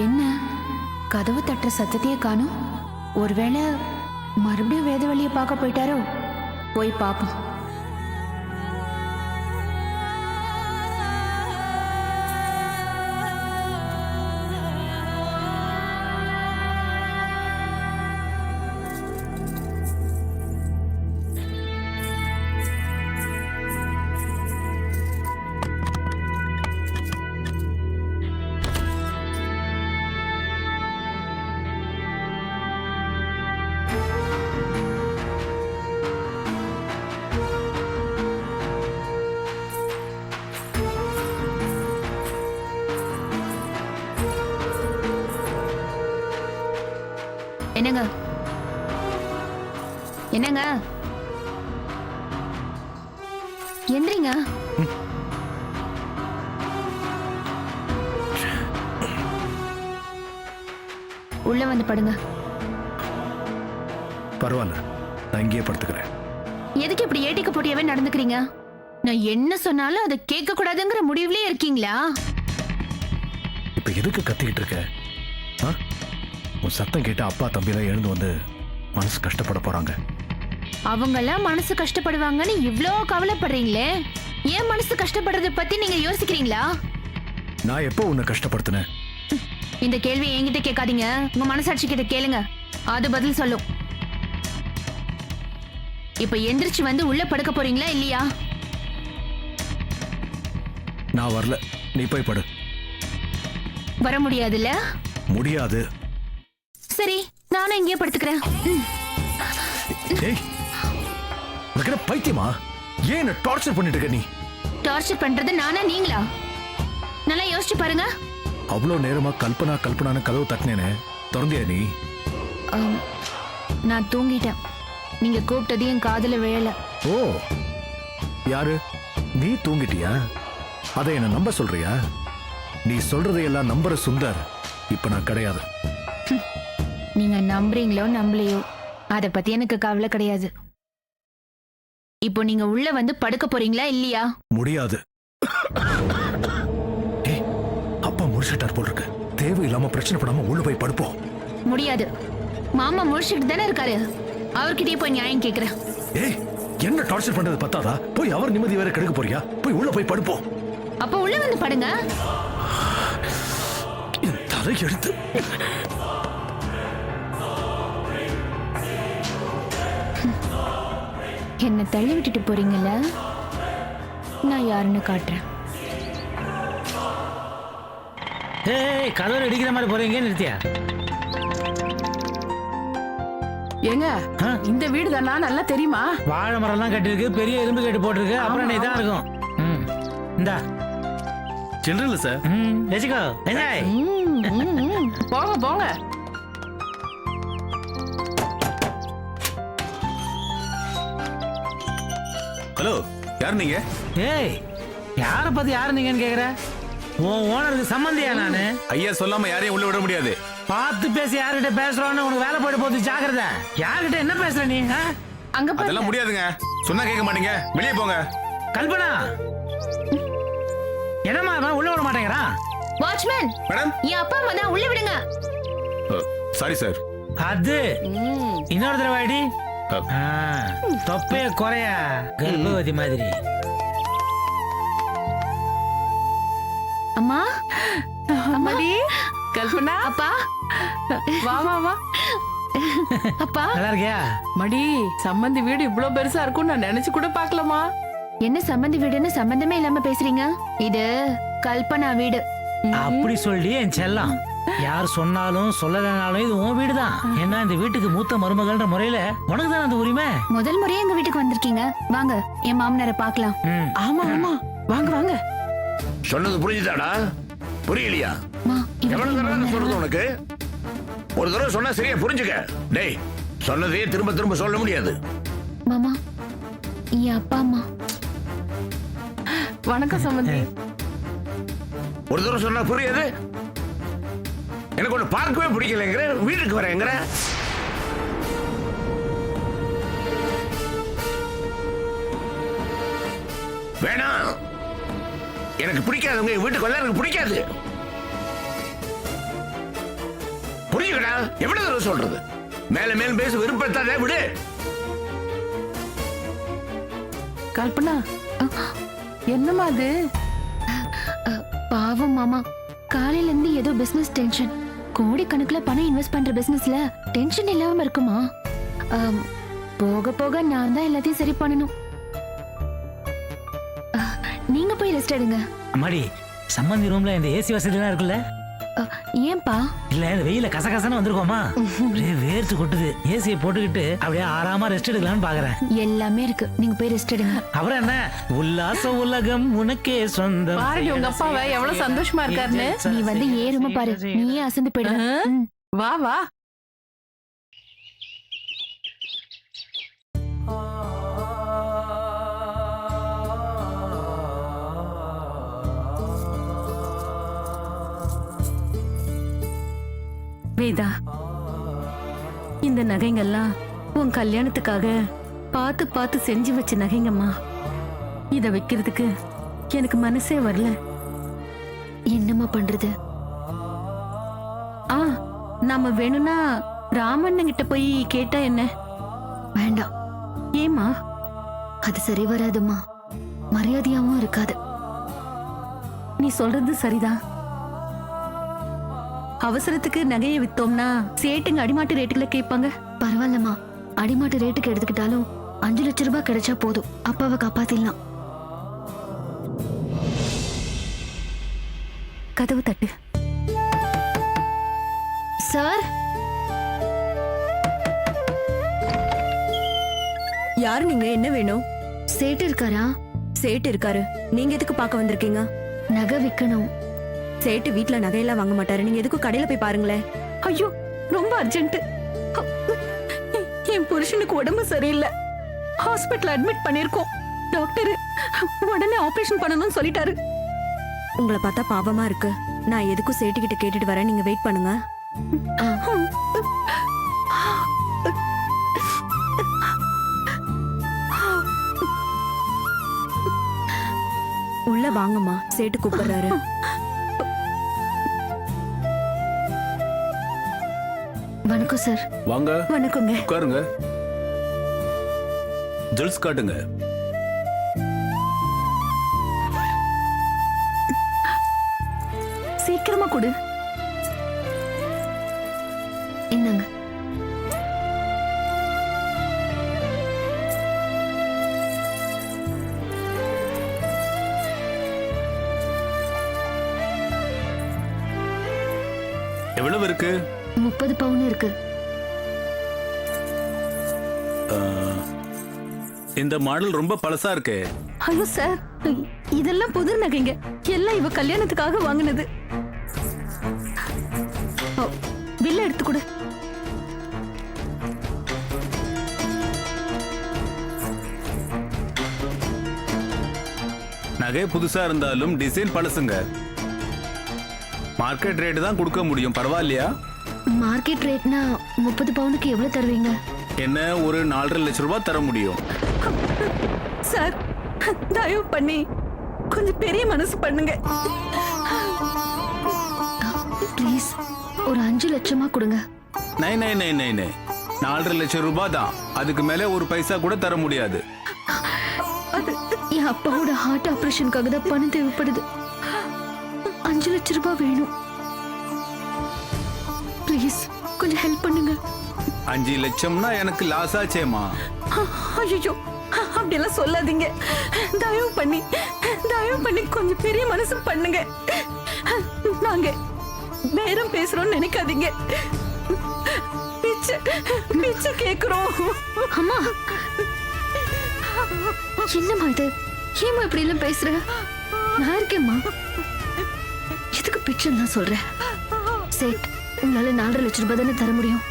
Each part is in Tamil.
என்ன கதவு தட்டுற சத்தத்தையே காணும்? ஒருவேளை மறுபடியும் வேதவழியை பார்க்க போயிட்டாரோ? போய் பார்ப்போம். என்னங்க என்னங்க எந்திரிங்க. உள்ள வந்து படுங்க. பரவாயில்ல, நான் இங்கேயே படுத்துக்கிறேன். எதுக்கு இப்படி ஏட்டிக்கு போட்டியாவே நடந்துக்கிறீங்க? நான் என்ன சொன்னாலும் அதை கேட்க கூடாதுங்கிற முடிவுலயே இருக்கீங்களா? இப்ப எதுக்கு கத்திக்கிட்டு இருக்க? உன் சத்தம் கேட்டு அப்பா தம்பிலாம் எழுந்து வந்து மனசு கஷ்டப்பட போறாங்க. அவங்கெல்லாம் மனசு கஷ்டப்படுவாங்கன்னு இவ்ளோ கவலைப்படுறீங்களே, ஏன் மனசு கஷ்டப்படுறத பத்தி நீங்க யோசிக்கிறீங்களா? நான் எப்போ உன்னை கஷ்டப்படுத்தினேன்? இந்த கேள்வி என்கிட்ட கேட்காதீங்க, உங்க மனசாட்சி கிட்ட கேளுங்க, அது பதில் சொல்லும். இப்ப எந்திரிச்சு வந்து உள்ள படுக்க போறீங்களா இல்லையா? நான் வரல, நீ போய் படு. வர முடியாதுல்ல? முடியாது. சரி, நானும் இங்கே படுத்துக்கிறேன். ஏய், உனக்கு என்ன பைத்தியமா? ஏன் என்ன டார்ச்சர் பண்ணிட்டு இருக்க நீ? டார்ச்சர் பண்றது நானா நீங்களா? நல்லா யோசிச்சு பாருங்க. அவ்வளவு நேரமா கல்பனா கல்பனான்னு கதவு தட்டினேனே, திறந்தியா நீ? நான் தூங்கிட்டேன். நீங்க கூப்பிட்டது என் காதுல விழல. ஓ, யாரு நீ? தூங்கிட்டியா? அதை என்ன நம்ப சொல்றியா? நீ சொல்றதையெல்லாம் நம்புற சுந்தர் இப்ப நான் கிடையாது. நீங்க நம்புறீங்களோ நம்பலையோ அத பத்தி எனக்கு கவலை கிடையாது. இப்போ நீங்க உள்ள வந்து படுக்க போறீங்களா இல்லையா? முடியாது. அப்பா முடிச்சிட்டார் போல் இருக்கு. தேவையில்லாம பிரச்சனை பண்ணாம உள்ள போய் படுப்போம். முடியாது. மாமா முடிச்சிட்டு தானே இருக்காரு, அவர்கிட்டயே போய் நியாயம் கேக்குறேன். ஏய், என்ன டார்ச்சர் பண்றது பத்தாதா? போய் அவர் நிம்மதி வேற கெடுக்க போறியா? போய் உள்ள போய் படுப்போம். அப்ப உள்ள வந்து படுங்க. தலை எடுத்து என்ன தள்ளி விட்டுட்டு போறீங்கல்ல, நான் யாருன்னு காட்டுறேன். ஏய், கதவு அடிக்கிற மாதிரி போறீங்க, நிறுத்தியா? ஏங்க, இந்த வீடு தானா? நல்லா தெரியுமா? வாழை மரம் எல்லாம் கட்டிருக்கு, பெரிய இரும்பு கட்டு போட்டிருக்கு, அப்புறம் நீ தான் இருக்கும். இந்தா ஜெனரல் சார். வச்சுக்கோ, என்ஜாய். போங்க போங்க. ஹலோ, யார் நீங்க? ஏய், யார பத்தி யாரு நீங்கன்னு கேக்குற? உன் ஓனருக்கு சம்பந்தியா நானு? ஐயா சொல்லாம யாரையும் உள்ள விட முடியாது. பார்த்து பேசி யார்கிட்ட பேசுறோன்னு உனக்கு வேலை போயிட்டு போது, ஜாக்கிரதை. யார்கிட்ட என்ன பேசுற நீ? அங்க அதெல்லாம் முடியாதுங்க, சொன்னா கேட்க மாட்டீங்க, வெளியே போங்க. கல்பனா, என்னம்மா உள்ள விட மாட்டேங்கிறான்? வாட்ச்மேன் மேடம், என் அப்பா அம்மா தான், உள்ள விடுங்க. Sorry sir. அது இன்னொரு தடவை அடி. தொப்பைய குறையா, கர்ப்பவதி மாதிரி. அம்மா, அம்மாடி, கல்பனா, அப்பா, வா வா வா. அப்பா. நல்லா இருக்கியா? மடி, சம்பந்தி வீடு இவ்வளவு பெருசா இருக்கும் நான் நினைச்சு கூட பாக்கலாமா? என்ன சம்பந்தி வீடுன்னு சம்பந்தமே இல்லாம பேசுறீங்க? இது கல்பனா வீடு. அப்படி சொல்லி என் செல்லம், யார் சொன்னாலும் சொல்லலனாலும் இது உன் வீடுதான். ஏன்னா இந்த வீட்டுக்கு மூத்த மருமகள்ன்ற முறையில உனக்கு தான் அந்த உரிமை. முதல் முறையா எங்க வீட்டுக்கு வந்திருக்கீங்க, வாங்க என் மாமனாரை பார்க்கலாம். ஆமா ஆமா, வாங்க வாங்க. சொன்னது புரிஞ்சுதாடா? புரியலையா? எவ்வளவு தடவை சொல்றது உனக்கு? ஒரு தடவை சொன்னா சரியா புரிஞ்சுக்க. டேய், சொன்னதையே திரும்ப திரும்ப சொல்ல முடியாது. மாமா, என் அப்பா அம்மா. வணக்கம் சம்பந்தி. ஒரு தடவை சொன்னா புரியாது. எனக்கு ஒண்ணு பார்க்கவே பிடிக்கலங்கிற, வீட்டுக்கு வரேங்கிற. வேணாம், எனக்கு பிடிக்காதவங்க வீட்டுக்கு வந்தா எனக்கு பிடிக்காது. புரிஞ்சுக்கடா. எவ்வளவு தடவை சொல்றது? மேல மேல் பேச விருப்பத்தாத விடு. கல்பனா என்னம்மா அது? பாவம் மாமா, காலையில இருந்து ஏதோ பிசினஸ் டென்ஷன். கோடிக்கணக்குல பணம் இன்வெஸ்ட் பண்ற பிசினஸ்ல டென்ஷன் இல்லாம இருக்குமா? போக போக நான் தான் எல்லாத்தையும் சரி பண்ணணும். நீங்க போய் ரெஸ்ட் எடுங்க. அம்மாடி, சம்மந்தி ரூம்ல இந்த ஏசி வசதி எல்லாம் இருக்குல்ல? ஏன்பா? இல்ல இந்த வெயில கசகசன்னு வந்திருக்கோமா, அப்படியே வேர்த்து கொட்டுது. ஏசியை போட்டுக்கிட்டு அப்படியே ஆறாம ரெஸ்ட் எடுக்கலாம்னு பாக்குறேன். எல்லாமே இருக்கு, நீங்க போய் ரெஸ்ட் எடுங்க. அப்புறம் என்ன, உல்லாச உலகம் உனக்கே சொந்தம். பாருடி உங்க அப்பாவை எவ்வளவு சந்தோஷமா இருக்காருன்னு. நீ வந்து ஏறுமா பாரு, நீயே அசந்து போயிடுவ. வா வா. வேதா, இந்த நகைங்கெல்லாம் உன் கல்யாணத்துக்காக பார்த்து பார்த்து செஞ்சு வச்ச நகைங்கம்மா. இத வைக்கிறதுக்கு எனக்கு மனசே வரல. என்னம்மா பண்றது? நாம வேணும்னா ராமண்ணன் கிட்ட போய் கேட்டா என்ன? வேண்டாம். ஏமா? அது சரி வராதுமா, மரியாதையாவும் இருக்காது. நீ சொல்றது சரிதான். அவசரத்துக்கு நகையை வித்தோம்னா சேட்டுங்க அடிமாட்டு ரேட்டுல கேட்பாங்க. பரவாயில்லம்மா, அடிமாட்டு ரேட்டுக்கு எடுத்துக்கிட்டாலும் 5 லட்சம் ரூபாய் கிடைச்சா போதும், அப்பாவை காப்பாத்திடலாம். கதவு தட்டு. சார், யாரு நீங்க? என்ன வேணும்? சேட்டு இருக்காரா? சேட்டு இருக்காரு. நீங்க எதுக்கு பார்க்க வந்திருக்கீங்க? நகை விக்கணும். சேட்டு வீட்ல நகையெல்லாம் வாங்க மாட்டாரு. நீங்க எதுக்கும் கடையில போய் பாருங்களேன். ஐயோ, ரொம்ப அர்ஜென்ட். என் புருஷனுக்கு உடம்பு சரியில்லை, ஹாஸ்பிட்டல் அட்மிட் பண்ணிருக்கோம். டாக்டர் உடனே ஆபரேஷன் பண்ணணும்னு சொல்லிட்டாரு. உங்களை பார்த்தா பாவமா இருக்கு. நான் எதுக்கும் சேட்டு கிட்ட கேட்டுட்டு வரேன், நீங்க வெயிட் பண்ணுங்க. உள்ள வாங்கம்மா, சேட்டு கூப்பிடுறாரு. வணக்கம் சார். வாங்க, வணக்கங்க. உட்காருங்க. ஜுவல்ஸ் காட்டுங்க. சீக்கிரமா கொடு. என்னங்க? எவ்வளவு இருக்கு? 30 பவுன் இருக்கு. இந்த மாடல் ரொம்ப பழசா இருக்கே. ஐயோ சார், இதெல்லாம் புது நகைங்க. எல்லாம் இவ கல்யாணத்துக்காக வாங்கினது. பில்ல எடுத்து கொடு. நகை புதுசா இருந்தாலும் டிசைன் பழசுங்க. மார்க்கெட் ரேட் தான் கொடுக்க முடியும். பரவாயில்லையா? மார்க்கெட் ரேட்னா 30 பவுனுக்கு எவ்வளவு தருவீங்க? என்ன, ஒரு 4.5 லட்சம் ரூபாய் தர முடியும். சார், தயவு பண்ணி கொஞ்சம் பெரிய மனசு பண்ணுங்க. ப்ளீஸ், ஒரு 5 லட்சமா கொடுங்க. நை நை நை நை நை 4.5 லட்சம் ரூபாய் தான். அதுக்கு மேல ஒரு பைசா கூட தர முடியாது. என் அப்பாவோட ஹார்ட் ஆபரேஷனுக்காக தான் பணம் தேவைப்படுது. 5 லட்சம் ரூபாய் வேணும். ப்ளீஸ் கொஞ்சம் ஹெல்ப் பண்ணுங்க. 5 லட்சம்னா எனக்கு லாஸ் ஆச்சேமா. ஐயோ, அப்படியெல்லாம் சொல்லாதீங்க. தயவு பண்ணி கொஞ்சம் பெரிய மனசு பண்ணுங்க. நாங்க பேரம் பேசுறோம்னு நினைக்காதீங்க. பிச்சை கேக்குறோம். அம்மா, என்னம்மா இது? ஏமா இப்படி எல்லாம் பேசுற? நான் இருக்கேம்மா. எதுக்கு பிச்சைன்னு சொல்ற? சேட், உங்களால 4.5 லட்சம் ரூபாய் தானே தர முடியும்.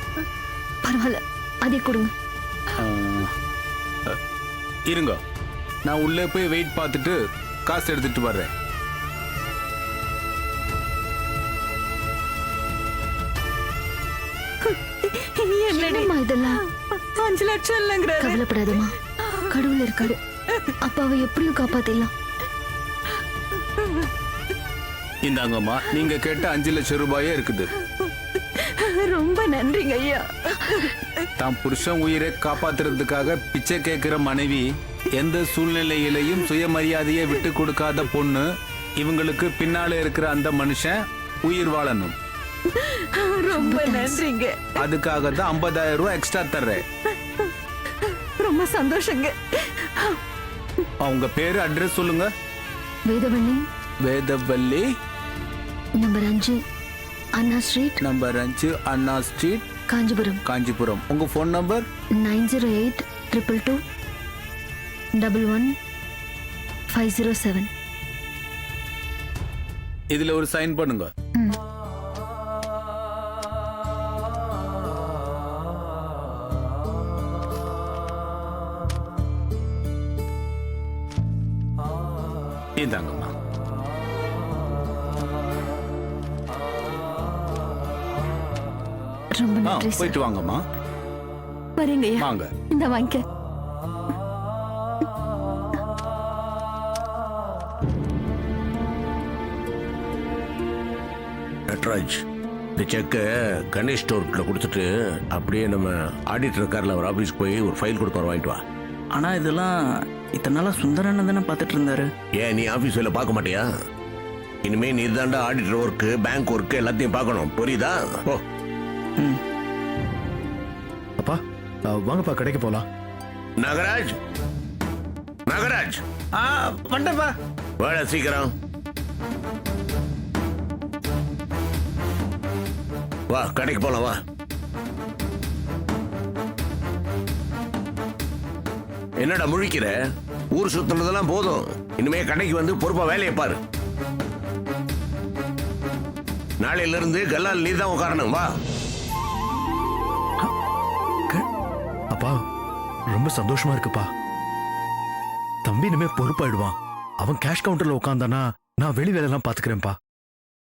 பரவாயில்ல, அதே கொடுங்க. இருங்க, நான் உள்ளே போய் வெயிட் பார்த்துட்டு காசு எடுத்துட்டு வர்றேன். என்னம்மா இதெல்லாம்? 5 லட்சம் இல்லைங்கிறாரு. கவலைப்படாதம்மா, கடவுள் இருக்காரு. அப்பாவை எப்படியும் காப்பாத்திடலாம். இந்தாங்கம்மா, நீங்க கேட்ட 5 லட்சம் ரூபாயே இருக்குது. ரொம்ப நன்றிங்க ஐயா. தான் புருஷன் உயிரை காப்பாத்துறதுக்காக பிச்சை கேட்கிற மனைவி, எந்த சூழ்நிலையிலையும் சுயமரியாதையை விட்டு கொடுக்காத பொண்ணு, இவங்களுக்கு பின்னால இருக்கிற அந்த மனுஷன் உயிர் வாழணும். ரொம்ப நன்றிங்க. அதுக்காக தான் 50,000 ரூபாய் எக்ஸ்ட்ரா தர்றேன். ரொம்ப சந்தோஷங்க. அவங்க பேரு, அட்ரஸ் சொல்லுங்க. வேதவள்ளி, வேதவல்லி, நம்பர் 5 அண்ணா ஸ்ட்ரீட், நம்பர் 5 அண்ணா ஸ்ட்ரீட், காஞ்சிபுரம். காஞ்சிபுரம். உங்க ஃபோன் நம்பர் 908222110507. இதுல ஒரு சைன் பண்ணுங்க. ம். இந்தாங்கம்மா. ரொம்ப நன்றி சார். போயிட்டு வாங்கம்மா. வரேங்க ஐயா. வாங்க. இந்த வாங்கிக்க. நட்ராஜ், இந்த செக்கை கணேஷ் ஸ்டோர்ல கொடுத்துட்டு அப்படியே நம்ம ஆடிட்டர் இருக்கார்ல, அவர் ஆபீஸ்க்கு போய் ஒரு ஃபைல் கொடுப்பாரு, வாங்கிட்டு வா. ஆனா இதெல்லாம் இத்தனை நாளா சுந்தரண்ணன் தானே பார்த்துட்டு இருந்தாரு. ஏன் நீ ஆபீஸ் வேலை பார்க்க மாட்டியா? இனிமே நீ தாண்டா ஆடிட்டர் ஒர்க்கு, பேங்க் ஒர்க்கு எல்லாத்தையும் பார்க்கணும், புரியுதா? ஓ அப்பா வாங்கப்பா கடைக்கு போலாம். நாகராஜ், நாகராஜ் வந்துட்டப்பா. வாடா சீக்கிரம் வா, கடைக்கு போலாம் வா. என்னடா முழிக்கிற? ஊர் சுத்துனதெல்லாம் போதும், இனிமே கடைக்கு வந்து பொறுப்பா வேலையை பாரு. நாளையில இருந்து கல்லால் நீ தான் உட்காரணும், வா. அப்பா ரொம்ப சந்தோஷமா இருக்குப்பா. தம்பி இனிமே பொறுப்பாயிடுவான். அவன் கேஷ் கவுண்டர்ல உட்காந்தானா நான் வெளி வேலையெல்லாம் பாத்துக்கிறேன்ப்பா.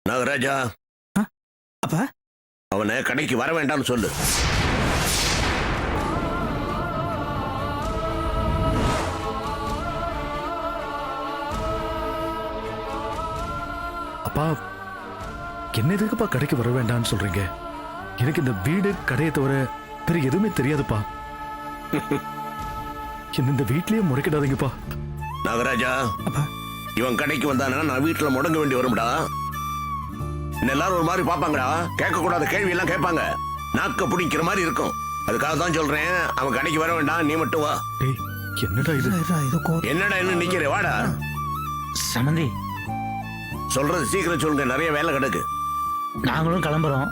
நாகராஜா, அப்பா அவனை கடைக்கு வர வேண்டாம்னு சொல்லு. அப்பா என்ன எதுக்குப்பா கடைக்கு வர வேண்டாம்னு சொல்றீங்க? எனக்கு இந்த வீடு கடையை தவிர வேற எதுவுமே தெரியாதுப்பா. என்ன இந்த வீட்லயே முறைக்கிடாதீங்கப்பா. நாகராஜா, அப்பா இவன் கடைக்கு வந்தானா நான் வீட்டுல முடங்க வேண்டி வரும்டா. எல்லாரும் ஒரு மாதிரி பாப்பாங்கடா, கேட்க கூடாத கேள்வி எல்லாம் கேட்பாங்க, நாக்க பிடிக்கிற மாதிரி இருக்கும். அதுக்காக தான் சொல்றேன், அவன் கடைக்கு வர வேண்டாம், நீ மட்டும் வா. டேய் என்னடா இது? என்னடா இன்னும் நிக்கிற, வாடா. சமந்தி, சொல்றது சீக்கிரம் சொல்லுங்க, நிறைய வேலை கிடக்கு. நாங்களும் கிளம்புறோம்.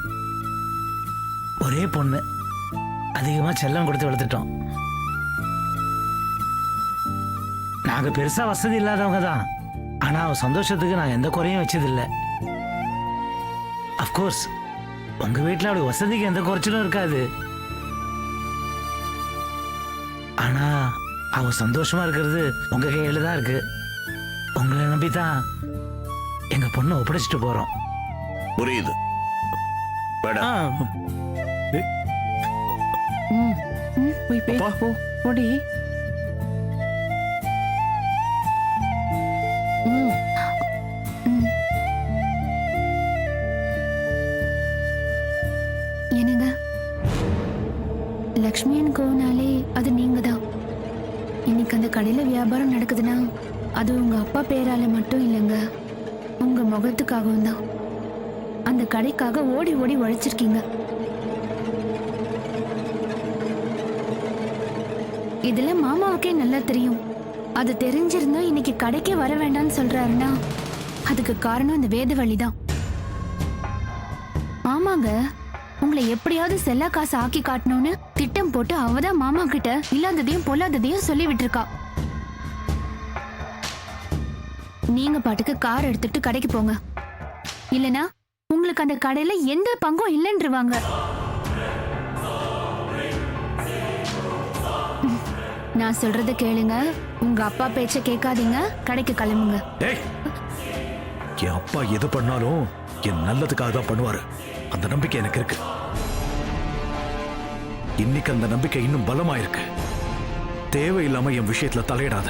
ஒரே பொண்ணு, அதிகமா செல்லம் கொடுத்து வளர்த்துட்டோம். நாங்க பெருசா வசதி இல்லாதவங்க தான், ஆனா அவ சந்தோஷத்துக்கு நான் எந்த குறையும் வச்சதில்லை. அஃப்கோர்ஸ் உங்க வீட்டுல அவளுக்கு வசதிக்கு எந்த குறைச்சலும் இருக்காது. ஆனா அவ சந்தோஷமா இருக்கிறது உங்க கையில தான் இருக்கு. உங்களை நம்பிதான் எங்க பொண்ணை ஒப்படைச்சிட்டு போறோம். புரியுது, வாடா. போய் பேச அப்பா. போ போடி. என்னங்க, லக்ஷ்மியன் கோனாலே அது நீங்க தான். இன்னைக்கு அந்த கடையில வியாபாரம் நடக்குதுன்னா அது உங்க அப்பா பேரால மட்டும் இல்லைங்க, உங்க முகத்துக்காகவும் தான். அந்த கடைக்காக ஓடி ஓடி உழைச்சிருக்கீங்க. இதுல மாமாவுக்கே நல்லா தெரியும். அது தெரிஞ்சிருந்தா இன்னைக்கு கடைக்கே வர வேண்டாம்னு சொல்றாருன்னா அதுக்கு காரணம் இந்த வேதவழி தான். ஆமாங்க, உங்களை எப்படியாவது செல்லா காசு ஆக்கி காட்டணும்னு திட்டம் போட்டு அவதான் மாமா கிட்ட இல்லாததையும் பொல்லாததையும் சொல்லி விட்டுருக்கா. நீங்க பாட்டுக்கு கார் எடுத்துட்டு கடைக்கு போங்க, இல்லனா உங்களுக்கு அந்த கடையில எந்த பங்கும் இல்லைன்றுவாங்க. நான் சொல்றத கேளுங்க, உங்க அப்பா பேச்ச கேட்காதீங்க, கடைக்கு கிளம்புங்க. டேய், என் அப்பா எது பண்ணாலும் என் நல்லதுக்காக தான் பண்ணுவாரு. அந்த நம்பிக்கை எனக்கு இருக்கு. இன்னைக்கு அந்த நம்பிக்கை இன்னும் பலமாயிருக்கு. தேவையில்லாம என் விஷயத்துல தலையிடாத.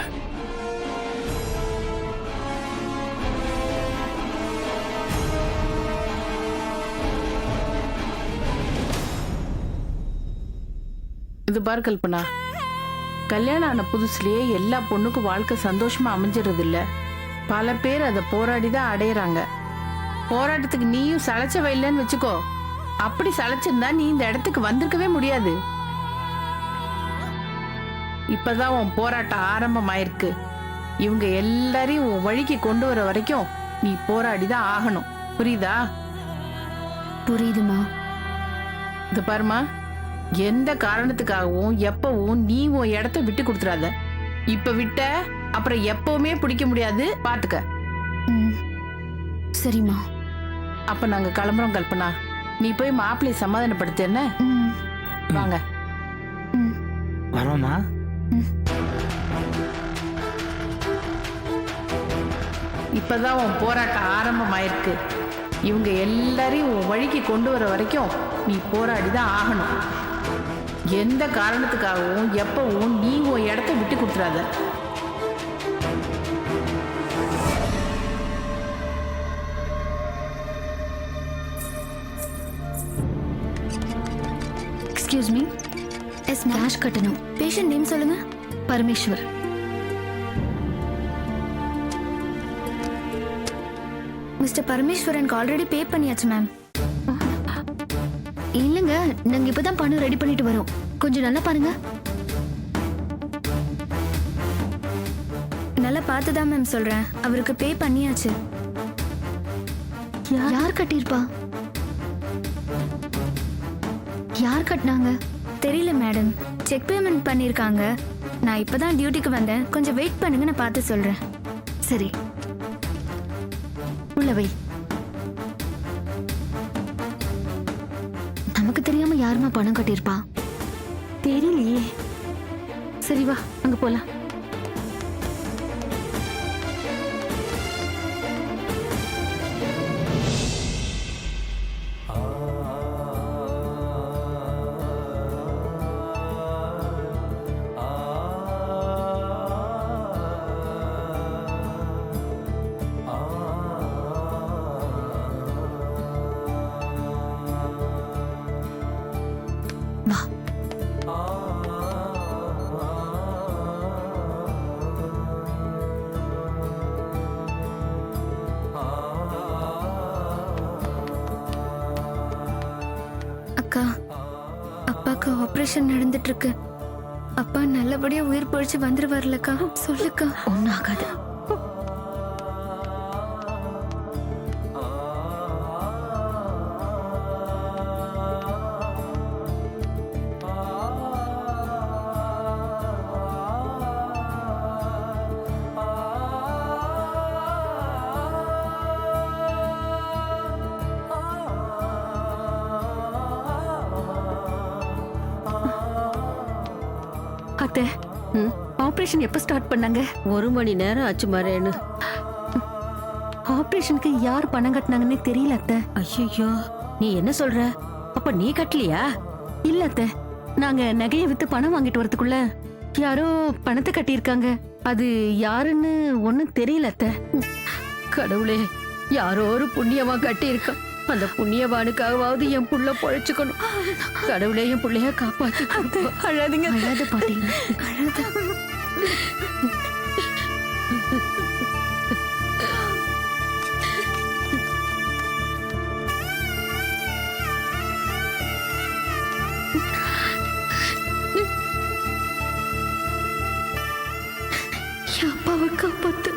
இது பாரு கல்பனா, கல்யாணம் ஆன புதுசுலயே எல்லா பொண்ணுக்கும் வாழ்க்கை சந்தோஷமா அமைஞ்சிருது இல்ல. பல பேர் அதை போராடி தான் அடையறாங்க. போராட்டத்துக்கு நீயும் சளைச்சவ இல்லைன்னு வச்சுக்கோ. அப்படி சளைச்சிருந்தா நீ இந்த இடத்துக்கு வந்திருக்கவே முடியாது. இப்பதான் உன் போராட்டம் ஆரம்பமாயிருக்கு. இவங்க எல்லாரையும் உன் வழிக்கு கொண்டு வர வரைக்கும் நீ போராடி தான் ஆகணும். புரியுதா? புரியுதுமா. இது பாருமா, எந்த காரணத்துக்காகவும் எப்பவும் நீ உன் இடத்த விட்டு கொடுத்துறாத. இப்ப விட்ட அப்புறம் எப்பவுமே பிடிக்க முடியாது, பாத்துக்க. ம், சரிம்மா. அப்ப நாங்க கிளம்புறோம் கல்பனா. நீ போய் மாப்பிள்ளைய சமாதானப்படுத்து. என்ன? ம், வாங்க. ம். வரோமா? இப்பதான் உன் போராட்டம் ஆரம்பமாயிருக்கு. இவங்க எல்லாரையும் உன் வழிக்கு கொண்டு வர வரைக்கும் நீ போராடி தான் ஆகணும். எந்த காரணத்துக்காகவும் எப்பவும் நீ உன் இடத்த விட்டு கொடுத்துறாத. Excuse me. Yes ma'am. Cash கட்டணும். பேஷண்ட் நேம் சொல்லுங்க. பரமேஸ்வர். மிஸ்டர் பரமேஸ்வரனுக்கு ஆல்ரெடி பே பண்ணியாச்சு மேம். இல்லைங்க, நாங்க இப்பதான் பணம் ரெடி பண்ணிட்டு வரோம். கொஞ்சம் நல்லா பாருங்க. நல்லா பார்த்து தான் மேம் சொல்றேன். அவருக்கு பே பண்ணியாச்சு. யார் கட்டியிருப்பா? யார் கட்டினாங்க? தெரியல மேடம். செக் பேமெண்ட் பண்ணிருக்காங்க. நான் இப்பதான் டியூட்டிக்கு வந்தேன். கொஞ்சம் வெயிட் பண்ணுங்க, நான் பார்த்து சொல்றேன். சரி, உள்ள வை. நமக்கு தெரியாம யாருமா பணம் கட்டியிருப்பா? தெரியலையே. சரி வா, அங்க போலாம். வா. அக்கா, அப்பாக்கு ஆபரேஷன் நடந்துட்டு இருக்கு. அப்பா நல்லபடியா உயிர் பொழிச்சு வந்துருவார்லக்கா? சொல்லுக்கா. ஒன்னும் ஆகாது. அத்தை, ஆபரேஷன் எப்ப ஸ்டார்ட் பண்ணாங்க? 1 மணி நேரம் ஆச்சு மரேன்னு. ஆபரேஷனுக்கு யார் பணம் கட்டினாங்கன்னே தெரியல அத்தை. ஐயோ, நீ என்ன சொல்ற? அப்ப நீ கட்டலையா? இல்ல அத்தை, நாங்க நகையை வித்து பணம் வாங்கிட்டு வரதுக்குள்ள யாரோ பணத்தை கட்டியிருக்காங்க. அது யாருன்னு ஒண்ணும் தெரியல அத்தை. கடவுளே, யாரோ ஒரு புண்ணியமா கட்டி இருக்கா. அந்த புண்ணியவானுக்காகவாவது என் புள்ள பொழைச்சுக்கணும். கடவுளே, என் புள்ளைய காப்பாத்தி. அழாதீங்க. அழாத பாட்டி. அழாத. என் அப்பாவை காப்பாத்து.